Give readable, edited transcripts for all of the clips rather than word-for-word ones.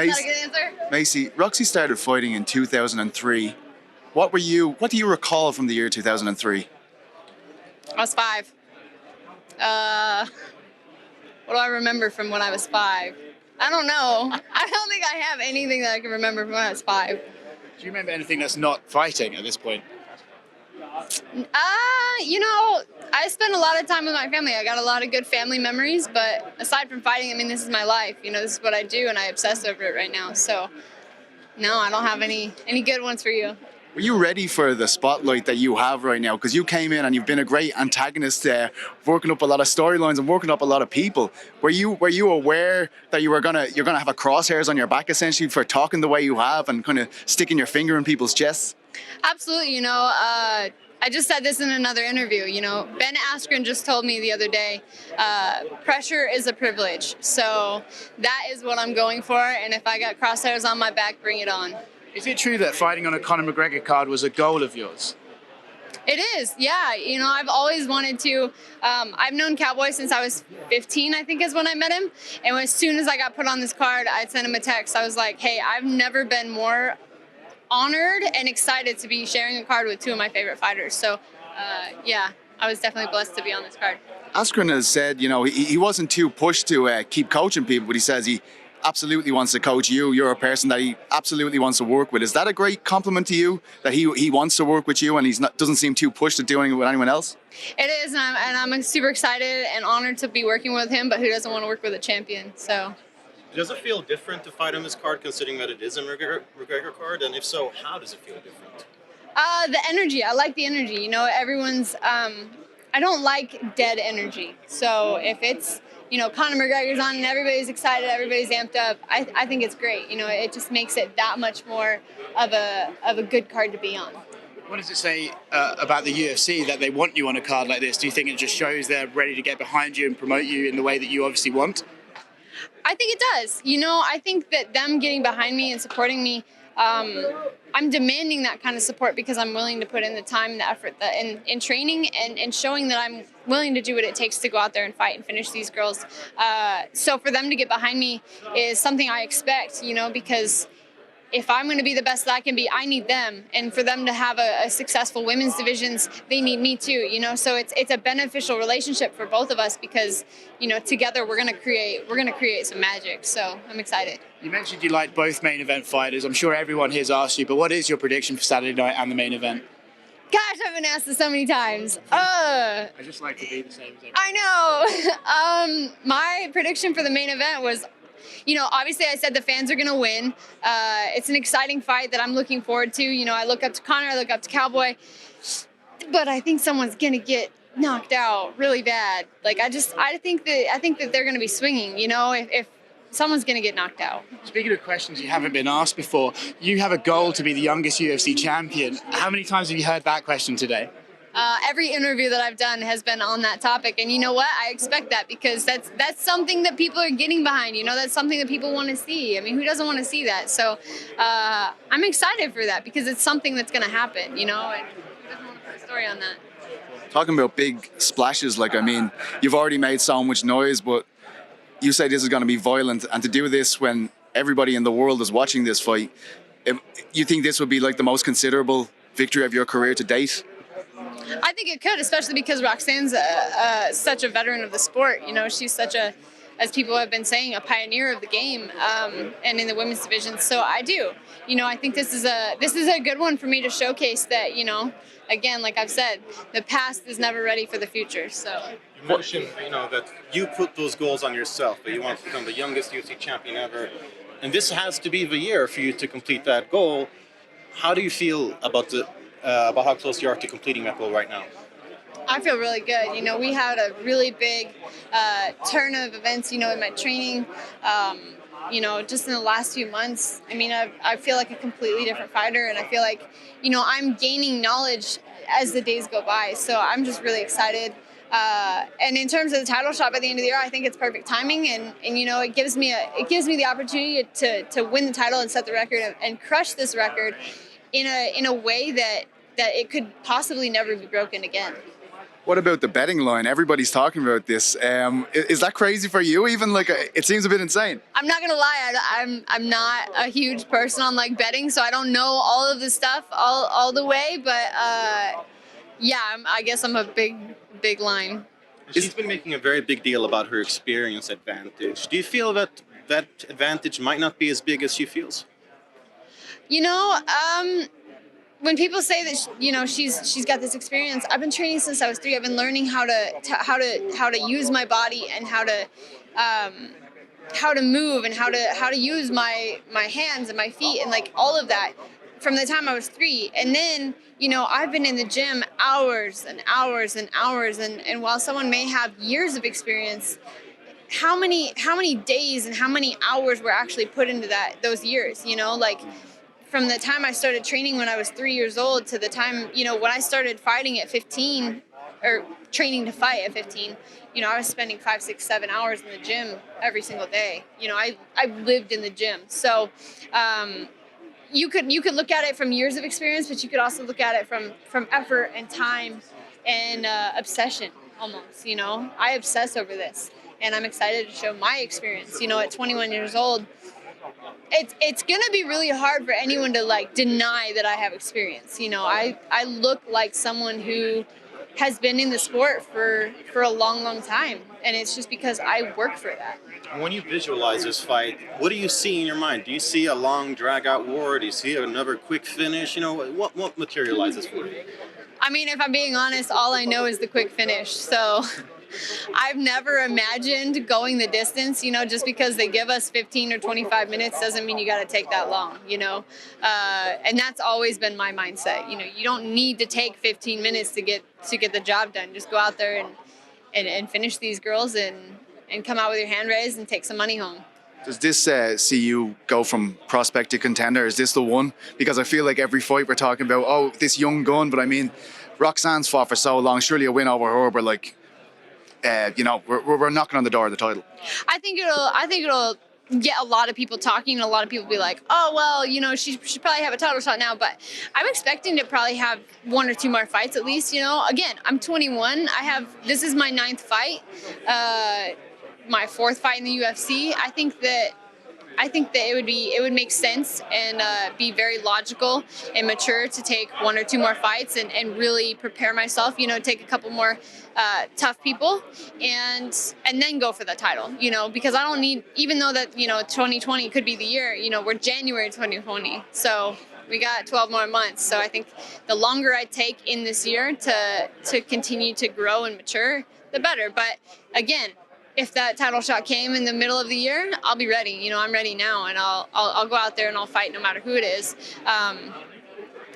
Is that a good answer? Maycee, Roxy started fighting in 2003. What do you recall from the year 2003? I was 5. What do I remember from when I was 5? I don't know. I don't think I have anything that I can remember from when I was 5. Do you remember anything that's not fighting at this point? I spend a lot of time with my family. I got a lot of good family memories, but aside from fighting, I mean, this is my life. This is what I do, and I obsess over it right now. So, no, I don't have any good ones for you. Were you ready for the spotlight that you have right now? Because you came in and you've been a great antagonist there, working up a lot of storylines and working up a lot of people. Were you aware that you're gonna have a crosshairs on your back essentially for talking the way you have and kind of sticking your finger in people's chests? Absolutely. I just said this in another interview. Ben Askren just told me the other day, pressure is a privilege. So that is what I'm going for. And if I got crosshairs on my back, bring it on. Is it true that fighting on a Conor McGregor card was a goal of yours? It is, yeah. I've always wanted to. I've known Cowboy since I was 15, I think is when I met him. And as soon as I got put on this card, I sent him a text. I was like, hey, I've never been more honored and excited to be sharing a card with two of my favorite fighters. So, yeah, I was definitely blessed to be on this card. Askren has said, he wasn't too pushed to keep coaching people, but he says he absolutely wants to coach you. You're a person that he absolutely wants to work with. Is that a great compliment to you, that he wants to work with you and doesn't seem too pushed to doing it with anyone else? It is, and I'm super excited and honored to be working with him, but who doesn't want to work with a champion? So. Does it feel different to fight on this card, considering that it is a McGregor card? And if so, how does it feel different? The energy. I like the energy. Everyone's. I don't like dead energy. So if it's Conor McGregor's on and everybody's excited, everybody's amped up, I think it's great. It just makes it that much more of a good card to be on. What does it say about the UFC that they want you on a card like this? Do you think it just shows they're ready to get behind you and promote you in the way that you obviously want? I think it does. I think that them getting behind me and supporting me, I'm demanding that kind of support because I'm willing to put in the time and the effort in training and showing that I'm willing to do what it takes to go out there and fight and finish these girls. So for them to get behind me is something I expect, because if I'm going to be the best that I can be, I need them. And for them to have a successful women's divisions, they need me too, So it's a beneficial relationship for both of us because, together we're going to create some magic. So I'm excited. You mentioned you like both main event fighters. I'm sure everyone here's asked you, but what is your prediction for Saturday night and the main event? Gosh, I've been asked this so many times. I just like to be the same as everyone. I know. My prediction for the main event was, obviously I said the fans are going to win. It's an exciting fight that I'm looking forward to. I look up to Conor, I look up to Cowboy, but I think someone's going to get knocked out really bad. I think that they're going to be swinging, if someone's going to get knocked out. Speaking of questions you haven't been asked before, you have a goal to be the youngest UFC champion. How many times have you heard that question today? Every interview that I've done has been on that topic, and you know what? I expect that because that's something that people are getting behind. That's something that people want to see. I mean, who doesn't want to see that? So I'm excited for that because it's something that's going to happen. And who doesn't want to put a story on that? Talking about big splashes, you've already made so much noise, but you say this is going to be violent, and to do this when everybody in the world is watching this fight, you think this would be the most considerable victory of your career to date? I think it could, especially because Roxanne's such a veteran of the sport. She's such as people have been saying, a pioneer of the game, and in the women's division. So I do. I think this is a good one for me to showcase that. Again, like I've said, the past is never ready for the future. So you mentioned, that you put those goals on yourself, that you want to become the youngest UFC champion ever, and this has to be the year for you to complete that goal. How do you feel about how close you are to completing that goal right now? I feel really good. We had a really big turn of events, in my training. Just in the last few months, I feel like a completely different fighter, and I feel like, I'm gaining knowledge as the days go by. So I'm just really excited. And in terms of the title shot by the end of the year, I think it's perfect timing, and it gives me the opportunity to win the title and set the record and crush this record in a way that it could possibly never be broken again. What about the betting line? Everybody's talking about this. Is that crazy for you? Even like, it seems a bit insane. I'm not gonna lie, I'm not a huge person on like betting, so I don't know all of the stuff all the way. But yeah, I guess I'm a big line. She's been making a very big deal about her experience advantage. Do you feel that that advantage might not be as big as she feels? You know, when people say that she's got this experience, I've been training since I was 3. I've been learning how to use my body and how to move and how to use my hands and my feet and like all of that from the time I was 3. And then I've been in the gym hours and hours and hours, and while someone may have years of experience, how many days and how many hours were actually put into those years, like from the time I started training when I was 3 years old to the time, when I started fighting at 15 or training to fight at 15, I was spending 5, 6, 7 hours in the gym every single day. I lived in the gym. So you could look at it from years of experience, but you could also look at it from effort and time and obsession almost. I obsess over this, and I'm excited to show my experience. At 21 years old, it's gonna be really hard for anyone to like deny that I have experience. I look like someone who has been in the sport for a long time, and it's just because I work for that. When you visualize this fight, what do you see in your mind? Do you see a long drag-out war? Do you see another quick finish? What materializes for you? I mean, if I'm being honest, all I know is the quick finish. So I've never imagined going the distance. Just because they give us 15 or 25 minutes doesn't mean you got to take that long. And that's always been my mindset. You don't need to take 15 minutes to get the job done. Just go out there and finish these girls and come out with your hand raised and take some money home. Does this see you go from prospect to contender? Is this the one? Because I feel like every fight we're talking about, oh, this young gun, but I mean, Roxanne's fought for so long. Surely a win over her, but like, we're knocking on the door of the title. I think it'll get a lot of people talking, and a lot of people be like, oh, well, she should probably have a title shot now. But I'm expecting to probably have 1 or 2 more fights at least. Again, I'm 21. This is my 9th fight, my 4th fight in the UFC. I think that it would make sense and be very logical and mature to take 1 or 2 more fights and really prepare myself. Take a couple more tough people and then go for the title. Because I don't need, even though that 2020 could be the year. We're January 2020, so we got 12 more months. So I think the longer I take in this year to continue to grow and mature, the better. But again, if that title shot came in the middle of the year, I'll be ready. I'm ready now, and I'll go out there and I'll fight no matter who it is.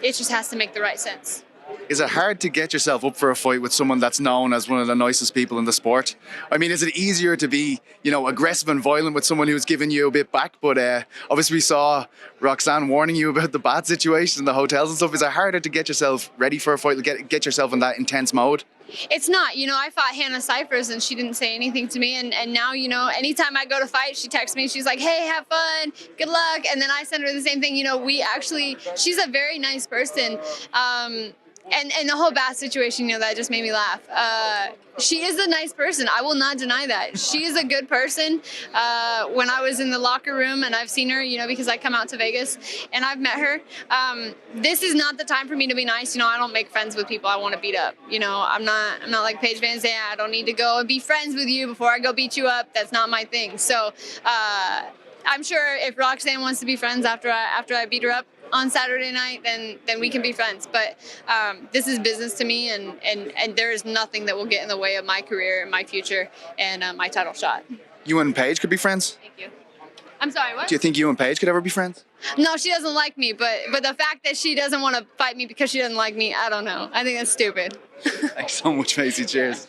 It just has to make the right sense. Is it hard to get yourself up for a fight with someone that's known as one of the nicest people in the sport? I mean, is it easier to be, aggressive and violent with someone who's giving you a bit back? But obviously we saw Roxanne warning you about the bad situations in the hotels and stuff. Is it harder to get yourself ready for a fight, get yourself in that intense mode? It's not. I fought Hannah Cyphers and she didn't say anything to me. And now, anytime I go to fight, she texts me. She's like, hey, have fun. Good luck. And then I send her the same thing. She's a very nice person. And the whole bath situation, that just made me laugh. She is a nice person. I will not deny that. She is a good person. When I was in the locker room, and I've seen her, because I come out to Vegas and I've met her. This is not the time for me to be nice. I don't make friends with people I want to beat up. I'm not like Paige Van Zandt. I don't need to go and be friends with you before I go beat you up. That's not my thing. So I'm sure if Roxanne wants to be friends after I beat her up on Saturday night, then we can be friends. But this is business to me, and there is nothing that will get in the way of my career and my future and my title shot. You and Paige could be friends? Thank you. I'm sorry, what? Do you think you and Paige could ever be friends? No, she doesn't like me, but the fact that she doesn't want to fight me because she doesn't like me, I don't know. I think that's stupid. Thanks so much, Maycee. Cheers.